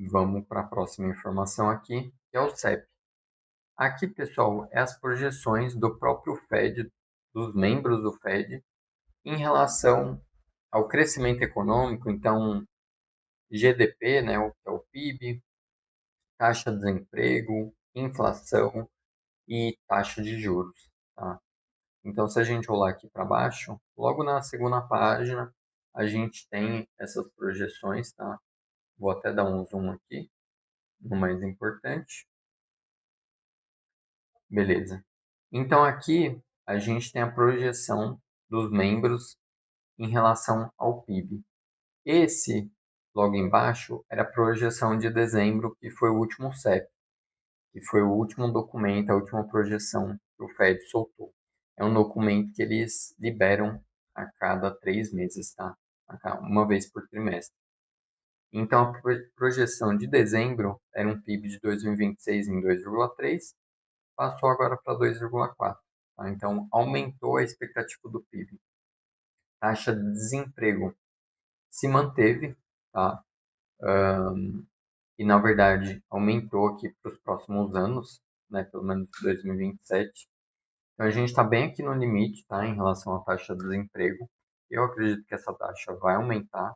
Vamos para a próxima informação aqui, que é o CEP. Aqui, pessoal, é as projeções do próprio Fed, dos membros do Fed, em relação ao crescimento econômico, então GDP, né, o que é o PIB, taxa de desemprego, inflação e taxa de juros, tá? Então, se a gente rolar aqui para baixo, logo na segunda página, a gente tem essas projeções, tá? Vou até dar um zoom aqui, no mais importante. Beleza. Então, aqui a gente tem a projeção dos membros em relação ao PIB. Esse, logo embaixo, era a projeção de dezembro, que foi o último CEP, que foi o último documento, a última projeção que o Fed soltou. É um documento que eles liberam a cada 3 meses, tá? Uma vez por trimestre. Então, a projeção de dezembro era um PIB de 2026 em 2,3, passou agora para 2,4. Tá? Então, aumentou a expectativa do PIB. Taxa de desemprego se manteve, tá? E, na verdade, aumentou aqui para os próximos anos, né? Pelo menos 2027. Então, a gente está bem aqui no limite, tá? Em relação à taxa de desemprego. Eu acredito que essa taxa vai aumentar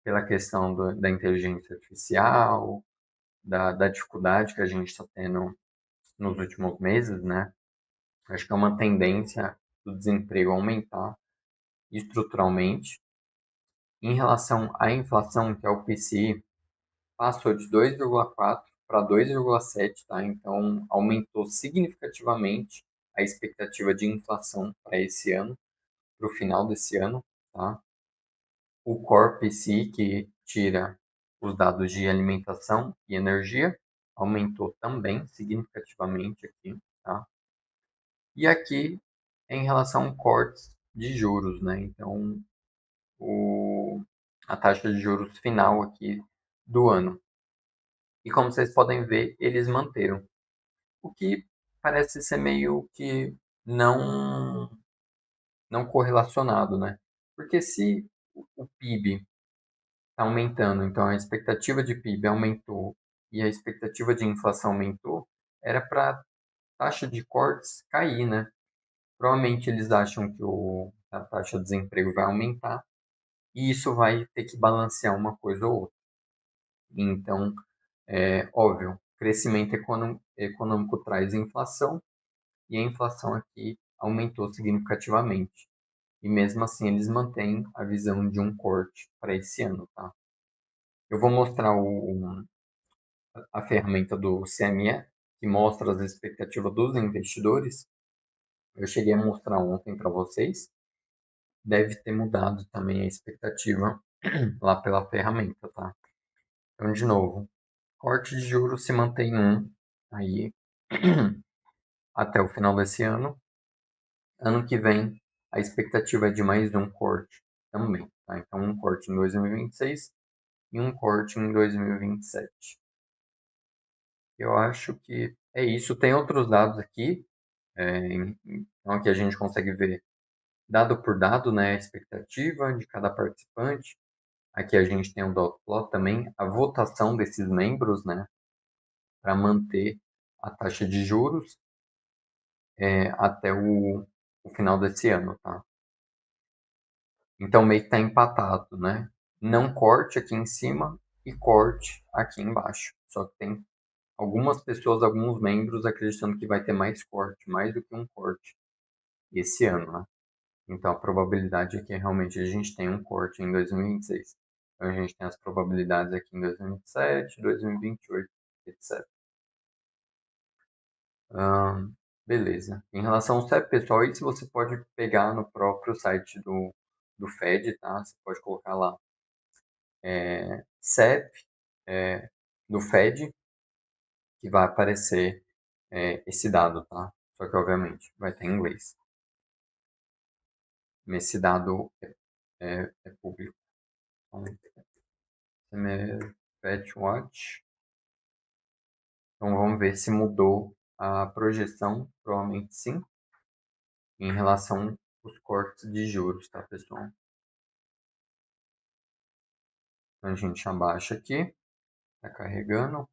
pela questão da inteligência artificial, da dificuldade que a gente está tendo nos últimos meses, né? Acho que é uma tendência do desemprego aumentar estruturalmente. Em relação à inflação, que é o PCI, passou de 2,4 para 2,7, tá? Então, aumentou significativamente a expectativa de inflação para esse ano, para o final desse ano, tá? O Core PCI, que tira os dados de alimentação e energia, aumentou também significativamente aqui, tá? E aqui, em relação a cortes de juros, né? Então, a taxa de juros final aqui do ano. E como vocês podem ver, eles manteram. O que parece ser meio que não, não correlacionado, né? Porque se o PIB está aumentando, então a expectativa de PIB aumentou e a expectativa de inflação aumentou, era para a taxa de cortes cair, né? Provavelmente eles acham que a taxa de desemprego vai aumentar e isso vai ter que balancear uma coisa ou outra. Então, é óbvio, crescimento econômico traz inflação e a inflação aqui aumentou significativamente. E mesmo assim eles mantêm a visão de um corte para esse ano, tá? Eu vou mostrar a ferramenta do CME, que mostra as expectativas dos investidores. Eu cheguei a mostrar ontem para vocês. Deve ter mudado também a expectativa lá pela ferramenta, tá? Então, de novo, corte de juros se mantém aí até o final desse ano. Ano que vem, a expectativa é de mais um corte também, tá? Então, um corte em 2026 e um corte em 2027. Eu acho que é isso. Tem outros dados aqui, então aqui a gente consegue ver dado por dado, né, a expectativa de cada participante. Aqui a gente tem o dot plot também, a votação desses membros, né, para manter a taxa de juros até o final desse ano, tá? Então meio que está empatado, né? Não corte aqui em cima e corte aqui embaixo. Só que tem algumas pessoas, alguns membros acreditando que vai ter mais corte, mais do que um corte esse ano, né? Então a probabilidade é que realmente a gente tem um corte em 2026. Então a gente tem as probabilidades aqui em 2027, 2028, etc. Beleza. Em relação ao CEP, pessoal, isso você pode pegar no próprio site do Fed, tá? Você pode colocar lá CEP do Fed, que vai aparecer esse dado, tá? Só que, obviamente, vai estar em inglês. Esse dado é público. Então, Fed Watch. Então, vamos ver se mudou a projeção. Provavelmente sim, em relação aos cortes de juros, tá, pessoal? Então, a gente abaixa aqui. Tá carregando.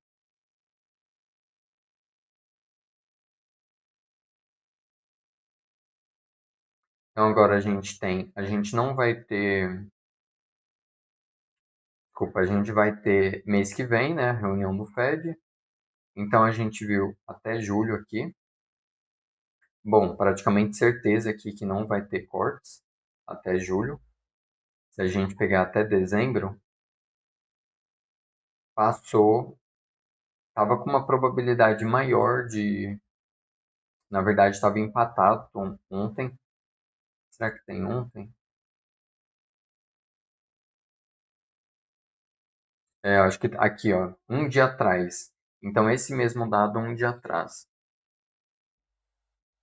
Então agora a gente não vai ter, desculpa, a gente vai ter mês que vem, né, reunião do Fed. Então a gente viu até julho aqui. Bom, praticamente certeza aqui que não vai ter cortes até julho. Se a gente pegar até dezembro, passou, estava com uma probabilidade maior de, na verdade estava empatado ontem. Será que tem ontem? Acho que aqui, ó, um dia atrás. Então esse mesmo dado um dia atrás.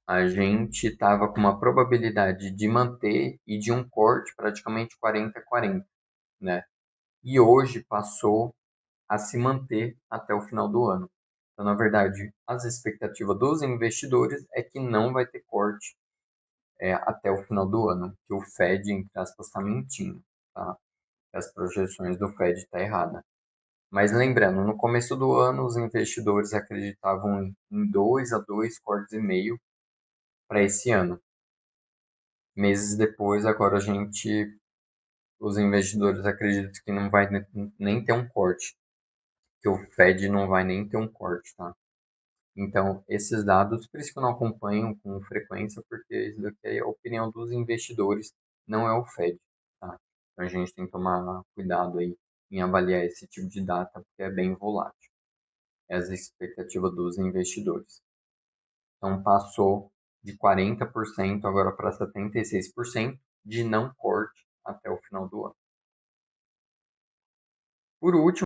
A gente estava com uma probabilidade de manter e de um corte praticamente 40-40, né? E hoje passou a se manter até o final do ano. Então, na verdade, as expectativas dos investidores é que não vai ter corte até o final do ano, que o Fed, entre aspas, está mentindo, tá? As projeções do Fed estão erradas. Mas lembrando, no começo do ano, os investidores acreditavam em 2 a 2 cortes e meio para esse ano. Meses depois, agora os investidores acreditam que não vai nem ter um corte, que o Fed não vai nem ter um corte, tá? Então, esses dados, por isso que eu não acompanho com frequência, porque isso daqui é a opinião dos investidores, não é o Fed, tá? Então, a gente tem que tomar cuidado aí em avaliar esse tipo de data, porque é bem volátil. É as expectativas dos investidores. Então, passou de 40% agora para 76% de não corte até o final do ano. Por último,